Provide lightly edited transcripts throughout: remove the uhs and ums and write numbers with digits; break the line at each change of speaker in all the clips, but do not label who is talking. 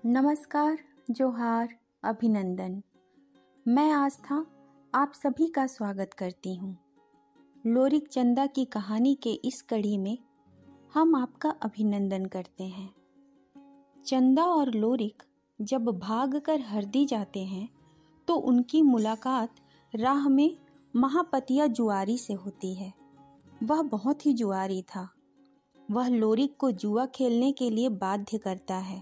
नमस्कार, जोहार, अभिनंदन। मैं आस्था आप सभी का स्वागत करती हूँ। लोरिक चंदा की कहानी के इस कड़ी में हम आपका अभिनंदन करते हैं। चंदा और लोरिक जब भागकर हरदी जाते हैं तो उनकी मुलाकात राह में महापतिया जुआरी से होती है। वह बहुत ही जुआरी था। वह लोरिक को जुआ खेलने के लिए बाध्य करता है,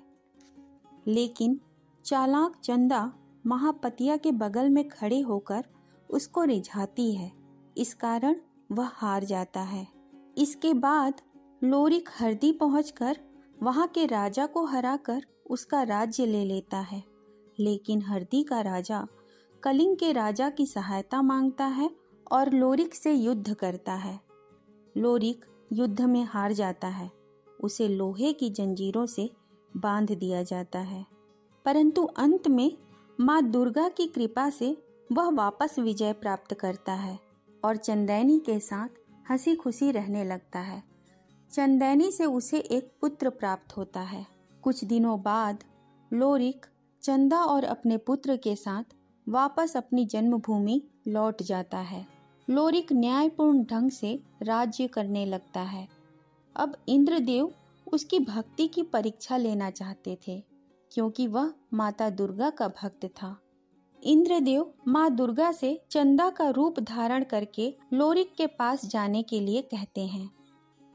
लेकिन चालाक चंदा महापतिया के बगल में खड़े होकर उसको रिझाती है। इस कारण वह हार जाता है। इसके बाद लोरिक हरदी पहुंचकर वहां के राजा को हराकर उसका राज्य ले लेता है, लेकिन हरदी का राजा कलिंग के राजा की सहायता मांगता है और लोरिक से युद्ध करता है। लोरिक युद्ध में हार जाता है। उसे लोहे की जंजीरों से बांध दिया जाता है, परंतु अंत में माँ दुर्गा की कृपा से वह वापस विजय प्राप्त करता है और चंदैनी के साथ हंसी खुशी रहने लगता है। चंदैनी से उसे एक पुत्र प्राप्त होता है। कुछ दिनों बाद लोरिक चंदा और अपने पुत्र के साथ वापस अपनी जन्मभूमि लौट जाता है। लोरिक न्यायपूर्ण ढंग से राज्य करने लगता है। अब इंद्रदेव उसकी भक्ति की परीक्षा लेना चाहते थे, क्योंकि वह माता दुर्गा का भक्त था। इंद्रदेव माँ दुर्गा से चंदा का रूप धारण करके लोरिक के पास जाने के लिए कहते हैं।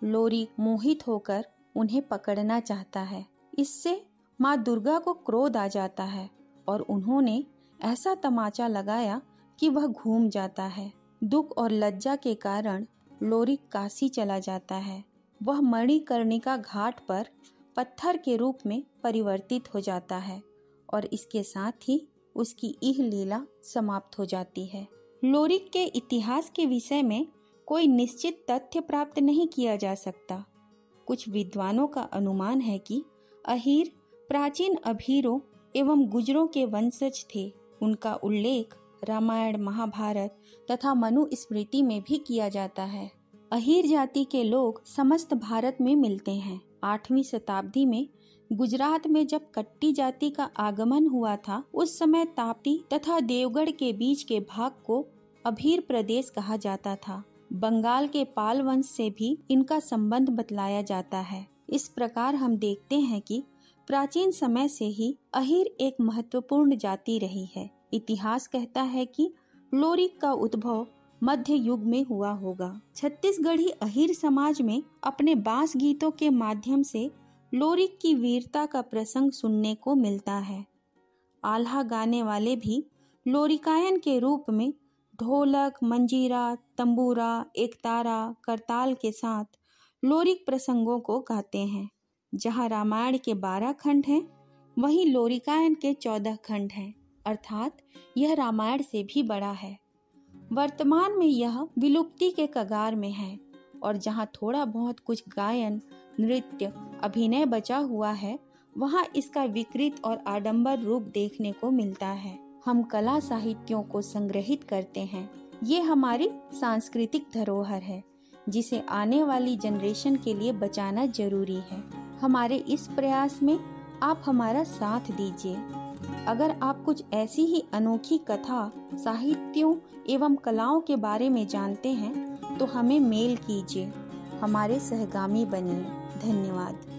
लोरिक मोहित होकर उन्हें पकड़ना चाहता है। इससे माँ दुर्गा को क्रोध आ जाता है और उन्होंने ऐसा तमाचा लगाया कि वह घूम जाता है। दुख और लज्जा के कारण लोरिक काशी चला जाता है। वह मणिकर्णिका घाट पर पत्थर के रूप में परिवर्तित हो जाता है और इसके साथ ही उसकी यह लीला समाप्त हो जाती है। लोरिक के इतिहास के विषय में कोई निश्चित तथ्य प्राप्त नहीं किया जा सकता। कुछ विद्वानों का अनुमान है कि अहीर प्राचीन अभीरों एवं गुजरों के वंशज थे। उनका उल्लेख रामायण, महाभारत तथा मनुस्मृति में भी किया जाता है। अहीर जाति के लोग समस्त भारत में मिलते हैं। 8वीं शताब्दी में गुजरात में जब कट्टी जाति का आगमन हुआ था, उस समय ताप्ती तथा देवगढ़ के बीच के भाग को अभीर प्रदेश कहा जाता था। बंगाल के पाल वंश से भी इनका संबंध बतलाया जाता है। इस प्रकार हम देखते हैं कि प्राचीन समय से ही अहीर एक महत्वपूर्ण जाति रही है। इतिहास कहता है कि लोरिक का उद्भव मध्य युग में हुआ होगा। छत्तीसगढ़ी अहीर समाज में अपने बांस गीतों के माध्यम से लोरिक की वीरता का प्रसंग सुनने को मिलता है। आल्हा गाने वाले भी लोरिकायन के रूप में ढोलक, मंजीरा, तंबूरा, एकतारा, करताल के साथ लोरिक प्रसंगों को गाते हैं। जहाँ रामायण के 12 खंड हैं, वहीं लोरिकायन के 14 खंड हैं, अर्थात यह रामायण से भी बड़ा है। वर्तमान में यह विलुप्ति के कगार में है और जहाँ थोड़ा बहुत कुछ गायन, नृत्य, अभिनय बचा हुआ है, वहाँ इसका विकृत और आडंबर रूप देखने को मिलता है। हम कला साहित्यों को संग्रहित करते हैं। ये हमारी सांस्कृतिक धरोहर है, जिसे आने वाली जनरेशन के लिए बचाना जरूरी है। हमारे इस प्रयास में आप हमारा साथ दीजिए। अगर आप कुछ ऐसी ही अनोखी कथा, साहित्यों एवं कलाओं के बारे में जानते हैं तो हमें मेल कीजिए। हमारे सहगामी बनिए। धन्यवाद।